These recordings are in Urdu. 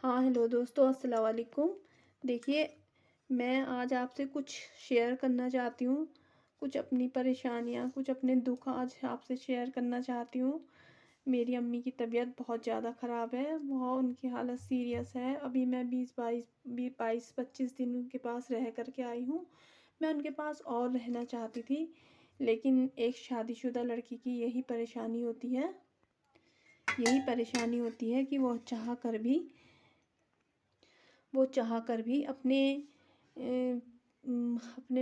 ہاں ہیلو دوستو، السلام علیکم۔ دیکھیے، میں آج آپ سے کچھ شیئر کرنا چاہتی ہوں، کچھ اپنی پریشانیاں، کچھ اپنے دکھ آج آپ سے شیئر کرنا چاہتی ہوں۔ میری امی کی طبیعت بہت زیادہ خراب ہے، وہ ان کی حالت سیریس ہے۔ ابھی میں 22-25 دن ان کے پاس رہ کر کے آئی ہوں۔ میں ان کے پاس اور رہنا چاہتی تھی، لیکن ایک شادی شدہ لڑکی کی یہی پریشانی ہوتی ہے کہ وہ چاہ کر بھی اپنے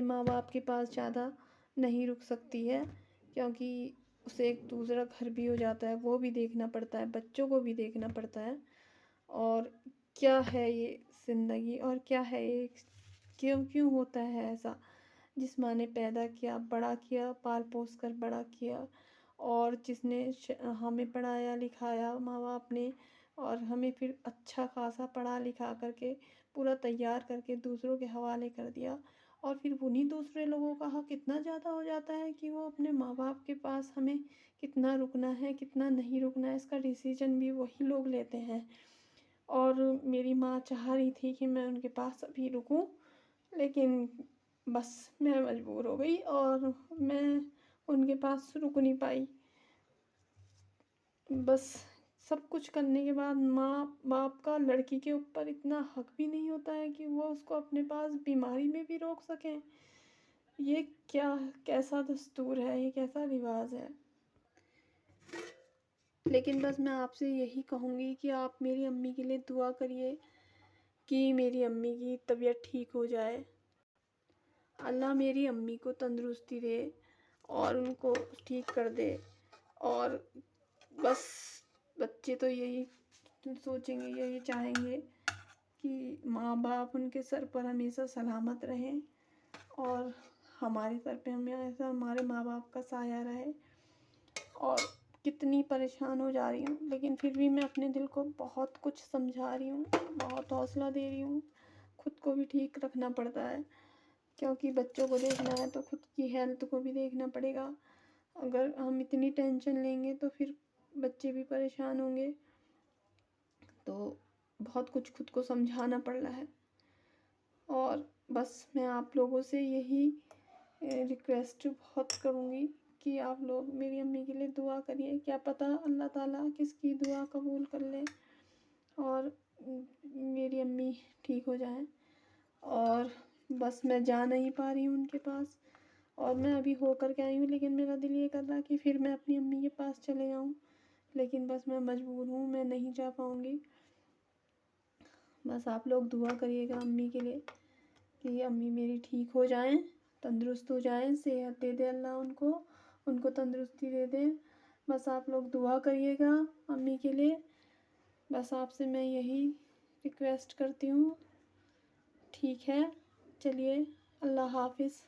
ماں باپ کے پاس زیادہ نہیں رک سکتی ہے، کیونکہ اسے ایک دوسرا گھر بھی ہو جاتا ہے، وہ بھی دیکھنا پڑتا ہے، بچوں کو بھی دیکھنا پڑتا ہے۔ اور کیا ہے یہ زندگی، اور کیا ہے یہ، کیوں ہوتا ہے ایسا؟ جس ماں نے پیدا کیا، بڑا کیا، پال پوس کر بڑا کیا، اور جس نے ہمیں پڑھایا لکھایا ماں باپ نے، اور ہمیں پھر اچھا خاصا پڑھا لکھا کر کے پورا تیار کر کے دوسروں کے حوالے کر دیا، اور پھر انہیں دوسرے لوگوں کا حق اتنا زیادہ ہو جاتا ہے کہ وہ اپنے ماں باپ کے پاس ہمیں کتنا رکنا ہے کتنا نہیں رکنا ہے اس کا ڈیسیجن بھی وہی لوگ لیتے ہیں۔ اور میری ماں چاہ رہی تھی کہ میں ان کے پاس ابھی رکوں، لیکن بس میں مجبور ہو گئی اور میں ان کے پاس رک نہیں پائی۔ بس سب کچھ کرنے کے بعد ماں باپ کا لڑکی کے اوپر اتنا حق بھی نہیں ہوتا ہے کہ وہ اس کو اپنے پاس بیماری میں بھی روک سکیں۔ یہ کیسا دستور ہے، یہ کیسا رواج ہے؟ لیکن بس میں آپ سے یہی کہوں گی کہ آپ میری امی کے لیے دعا کریے کہ میری امی کی طبیعت ٹھیک ہو جائے۔ اللہ میری امی کو تندرستی دے اور ان کو ٹھیک کر دے۔ اور بس بچے تو یہی سوچیں گے، یہی چاہیں گے کہ ماں باپ ان کے سر پر ہمیشہ سلامت رہیں، اور ہمارے سر پہ ہمیشہ ہمارے ماں باپ کا سایہ رہے۔ اور کتنی پریشان ہو جا رہی ہوں، لیکن پھر بھی میں اپنے دل کو بہت کچھ سمجھا رہی ہوں، بہت حوصلہ دے رہی ہوں۔ خود کو بھی ٹھیک رکھنا پڑتا ہے، کیونکہ بچوں کو دیکھنا ہے تو خود کی ہیلتھ کو بھی دیکھنا پڑے گا۔ اگر ہم اتنی ٹینشن لیں گے تو پھر بچے بھی پریشان ہوں گے، تو بہت کچھ خود کو سمجھانا پڑ رہا ہے۔ اور بس میں آپ لوگوں سے یہی ریکویسٹ بہت کروں گی کہ آپ لوگ میری امی کے لیے دعا کریے، کیا پتہ اللہ تعالیٰ کس کی دعا قبول کر لے اور میری امی ٹھیک ہو جائیں۔ اور بس میں جا نہیں پا رہی ہوں ان کے پاس، اور میں ابھی ہو کر کے آئی ہوں، لیکن میرا دل یہ کر رہا کہ پھر میں اپنی امی کے پاس چلے جاؤں، لیکن بس میں مجبور ہوں، میں نہیں جا پاؤں گی۔ بس آپ لوگ دعا کریے گا امی کے لیے کہ امی میری ٹھیک ہو جائیں، تندرست ہو جائیں، صحت دے دے اللہ ان کو تندرستی دے دے۔ بس آپ لوگ دعا کریے گا امی کے لیے، بس آپ سے میں یہی ریکویسٹ کرتی ہوں۔ ٹھیک ہے، چلیے، اللہ حافظ۔